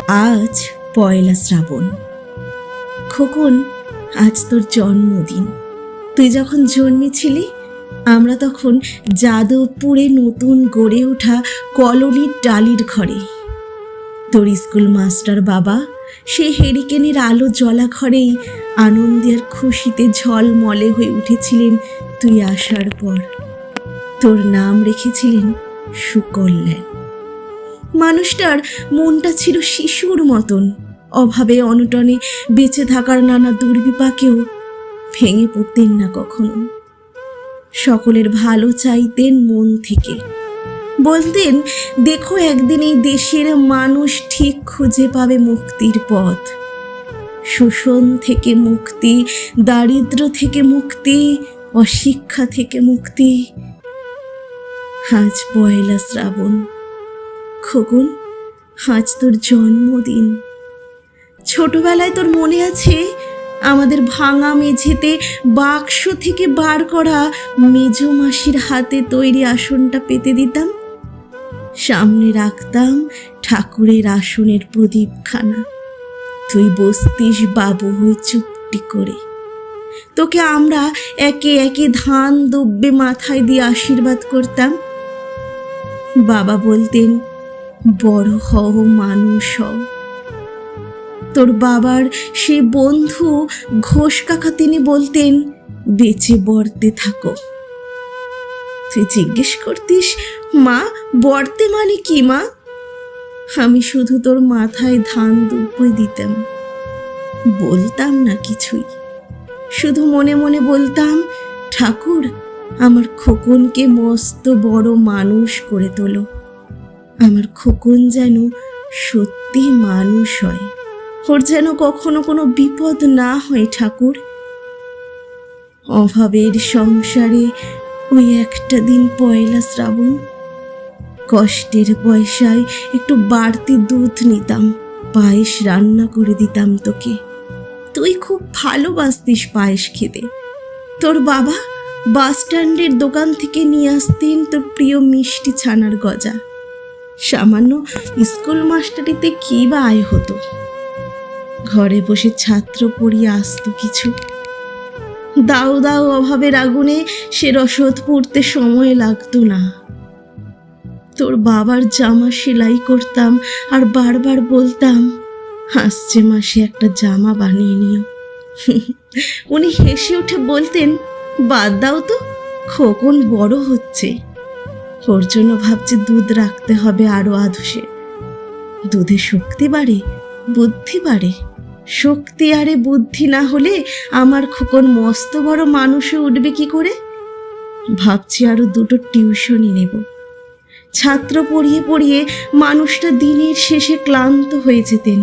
আজ পয়লা শ্রাবণ। খোকন, আজ তোর জন্মদিন। তুই যখন জন্মেছিলি আমরা তখন যাদবপুরে নতুন গড়ে ওঠা কলোনির ডালির ঘরে। তোর স্কুল মাস্টার বাবা সে হেরিকেনের আলো জ্বলা ঘরেই আনন্দে আর খুশিতে ঝলমলে হয়ে উঠেছিলেন তুই আসার পর। তোর নাম রেখেছিলেন সুকল্যাণ। মানুষটার মনটা ছিল শিশুর মতন, অভাবে অনটনে বেঁচে থাকার নানা দুর্বিপাকেও ভেঙে পড়তেন না কখনো। সকলের ভালো চাইতেন মন থেকে, বলতেন দেখো একদিন এই দেশের মানুষ ঠিক খুঁজে পাবে মুক্তির পথ। শোষণ থেকে মুক্তি, দারিদ্র থেকে মুক্তি, অশিক্ষা থেকে মুক্তি। আজ পয়লা শ্রাবণ। খোকন, আজ তোর জন্মদিন। ছোটবেলায় তোর মনে আছে আমাদের ভাঙা মেঝেতে বাক্স থেকে বার করা মেজ মাসির হাতে তৈরি আসনটা পেতে দিতাম, সামনে রাখতাম ঠাকুরের আসনের প্রদীপখানা। তুই বসতিস বাবু হয়ে চুপটি করে। তোকে আমরা একে একে ধান দুব্বে মাথায় দিয়ে আশীর্বাদ করতাম। বাবা বলতেন বড় হও, মানুষ হও। তোর বাবার সে বন্ধু ঘোষ কাকা তিনি বলতেন বেঁচে বর্তে থাকো। তুই জিজ্ঞেস করতিস মা বর্তে মানে কি মা? আমি শুধু তোর মাথায় ধান দুব্বে দিতাম, বলতাম না কিছুই। শুধু মনে মনে বলতাম ঠাকুর আমার খোকনকে মস্ত বড় মানুষ করে তোলো। আমার খোকন যেন সত্যি মানুষ হয়, ওর যেন কখনো কোনো বিপদ না হয় ঠাকুর। অভাবের সংসারে ওই একটা দিন পয়লা শ্রাবণ, কষ্টের পয়সায় একটু বাড়তি দুধ নিতাম, পায়েস রান্না করে দিতাম তোকে। তুই খুব ভালোবাসতিস পায়েস খেতে। তোর বাবা বাস স্ট্যান্ডের দোকান থেকে নিয়ে আসতেন তোর প্রিয় মিষ্টি ছানার গজা। সামান্য স্কুল মাস্টারিতে কি বা আয় হতো, ঘরে বসে ছাত্র পড়িয়ে আসতো কিছু। দাও দাও অভাবের আগুনে সে রসদ পড়তে সময় লাগতো না। তোর বাবার জামা সেলাই করতাম আর বারবার বলতাম আসছে মাসে একটা জামা বানিয়ে নিও। উনি হেসে উঠে বলতেন বাদ দাও তো, খোকন বড় হচ্ছে, ওর জন্য ভাবছি দুধ রাখতে হবে আরো আধুসে। দুধে শক্তি বাড়ে, বুদ্ধি বাড়ে। শক্তি আরে বুদ্ধি না হলে আমার খোকন মস্ত বড় মানুষে উঠবে কি করে? ভাবছি আরো দুটো টিউশনই নেব। ছাত্র পড়িয়ে পড়িয়ে মানুষটা দিনের শেষে ক্লান্ত হয়ে যেতেন।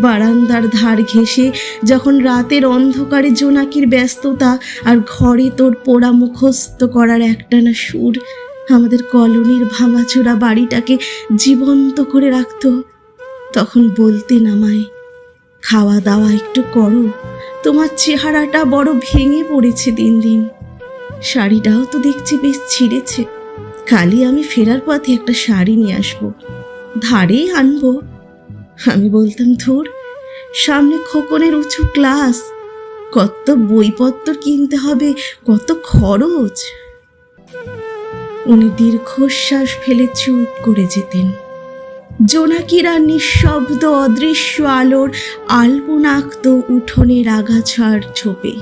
বারান্দার ধার ঘেঁষে যখন রাতের অন্ধকারে জোনাকির ব্যস্ততা আর ঘরে তোর পোড়া মুখস্থ করার একটানা সুর আমাদের কলোনির ভাঙাচোরা বাড়িটাকে জীবন্ত করে রাখত, তখন বলতেন আমায় খাওয়া দাওয়া একটু করো, তোমার চেহারাটা বড় ভেঙে পড়েছে দিন দিন। শাড়িটাও তো দেখছি বেশ ছিঁড়েছে, কালই আমি ফেরার পথে একটা শাড়ি নিয়ে আসবো, ধারেই আনবো। আমি বলতাম ধুর, সামনে খোকনের উঁচু ক্লাস, কত বইপত্র কিনতে হবে, কত খরচ। উনি দীর্ঘশ্বাস ফেলে চুপ করে যেতেন। জোনাকিরা নিঃশব্দ অদৃশ্য আলোর আলপনা আঁকত উঠোনের আগাছার ছোপে।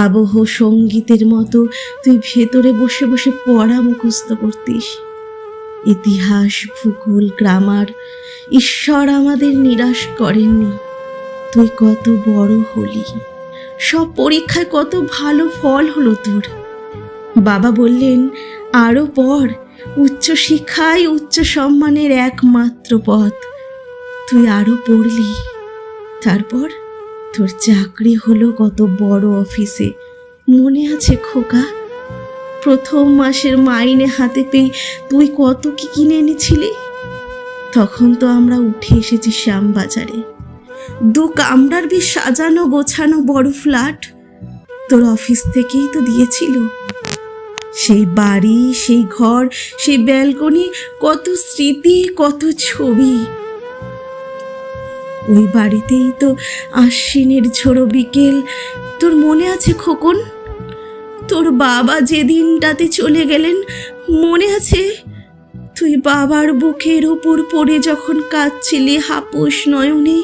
আবহ সঙ্গীতের মতো তুই ভেতরে বসে বসে পড়া মুখস্থ করতিস। ইতিহাস, ভূগোল, গ্রামার। ঈশ্বর আমাদের নিরাশ করেননি। তুই কত বড় হলি, সব পরীক্ষায় কত ভালো ফল হলো তোর। বাবা বললেন আরো পড়, উচ্চ শিক্ষাই উচ্চ সম্মানের একমাত্র পথ। তুই আরো পড়লি, তারপর তোর চাকরি হলো কত বড় অফিসে। মনে আছে খোকা, প্রথম মাসের মাইনে হাতে পেয়ে তুই কত কি কিনে এনেছিলি? তখন তো আমরা উঠে এসেছি শ্যামবাজারে, 2 কামরার বেশ সাজানো গোছানো বড় ফ্ল্যাট তোর অফিস থেকেই তো দিয়েছিল। সেই বাড়ি, সেই ঘর, সেই ব্যালকনি, কত স্মৃতি, কত ছবি। ওই বাড়িতেই তো আশ্বিনের ঝোড়ো বিকেল। তোর মনে আছে খোকন? তোর বাবা যে দিনটাতে চলে গেলেন মনে আছে? তুই বাবার বুকের উপর পড়ে যখন কাঁদছিলি হাপুস নয়নে।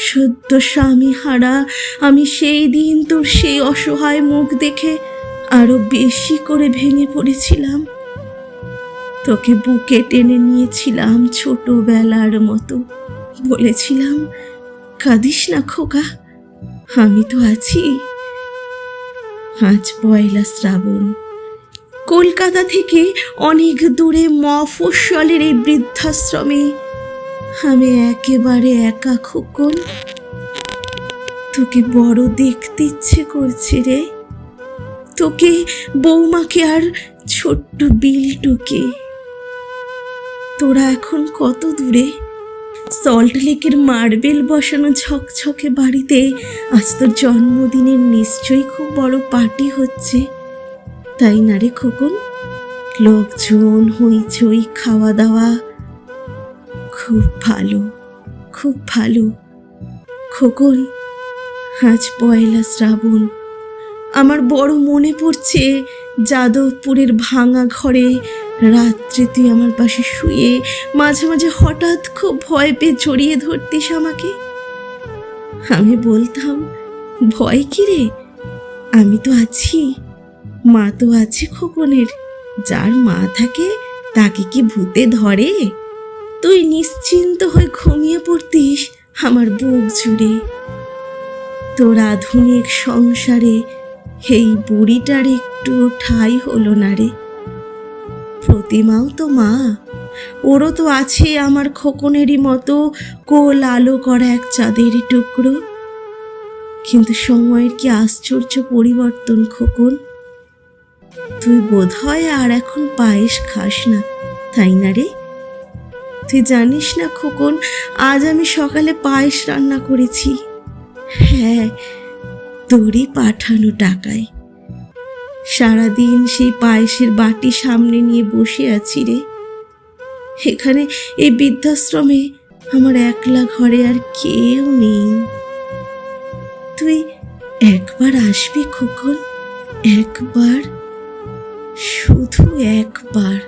সদ্য স্বামী হারা আমি সেই দিন তোর সেই অসহায় মুখ দেখে আরো বেশি করে ভেঙে পড়েছিলাম। তোকে বুকে টেনে নিয়েছিলাম ছোটবেলার মতো, বলেছিলাম, কাঁদিস না খোকা, আমি তো আছি। আজ পয়লা শ্রাবণ। কলকাতা থেকে অনেক দূরে মফস্বলের এই বৃদ্ধাশ্রমে আমি একেবারে একা খোকন। তোকে বড় দেখতে ইচ্ছে করছে রে, তোকে, বৌমাকে আর ছোট্ট বিলটুকে। তোরা এখন কত দূরে? সল্ট লেকের মার্বেল বসানো ঝকঝকে বাড়িতে আজ তোর জন্মদিনের নিশ্চয়ই খুব বড় পার্টি হচ্ছে, তাই না রে খোকন? লোকজন, হইচই, খাওয়া দাওয়া। খুব ভালো, খুব ভালো। খোকন, আজ পয়লা শ্রাবণ। আমার বড় মনে পড়ছে যাদবপুরের ভাঙা ঘরে রাত্রে তুই আমার পাশে শুয়ে মাঝে মাঝে হঠাৎ খুব ভয় পেয়ে জড়িয়ে ধরতিস আমাকে। আমি বলতাম, ভয় কি রে, আমি তো আছি, মা তো আছে খোকনের। যার মা থাকে তাকে কি ভূতে ধরে? তুই নিশ্চিন্ত হয়ে ঘুমিয়ে পড়তিস আমার বুক জুড়ে। তোর আধুনিক সংসারে এই বুড়িটার একটু ঠাঁই হলো না রে। প্রতিমাও তো মা, ওরও তো আছে আমার খোকনেরই মতো কোল আলো করা এক চাঁদের টুকরো। কিন্তু সময়ের কি আশ্চর্য পরিবর্তন খোকন। তুই বোধহয় আর এখন পায়েস খাস না, তাই না রে? তুই জানিস না খোকন, আজ আমি সকালে পায়েস রান্না করেছি। হ্যাঁ, তোরই পাঠানো টাকায়। সারাদিন সেই পায়েসের বাটি সামনে নিয়ে বসে আছি রে। এখানে এই বৃদ্ধাশ্রমে আমার একলা ঘরে আর কেউ নেই। তুই একবার আসবি খোকন, একবার, শুধু একবার।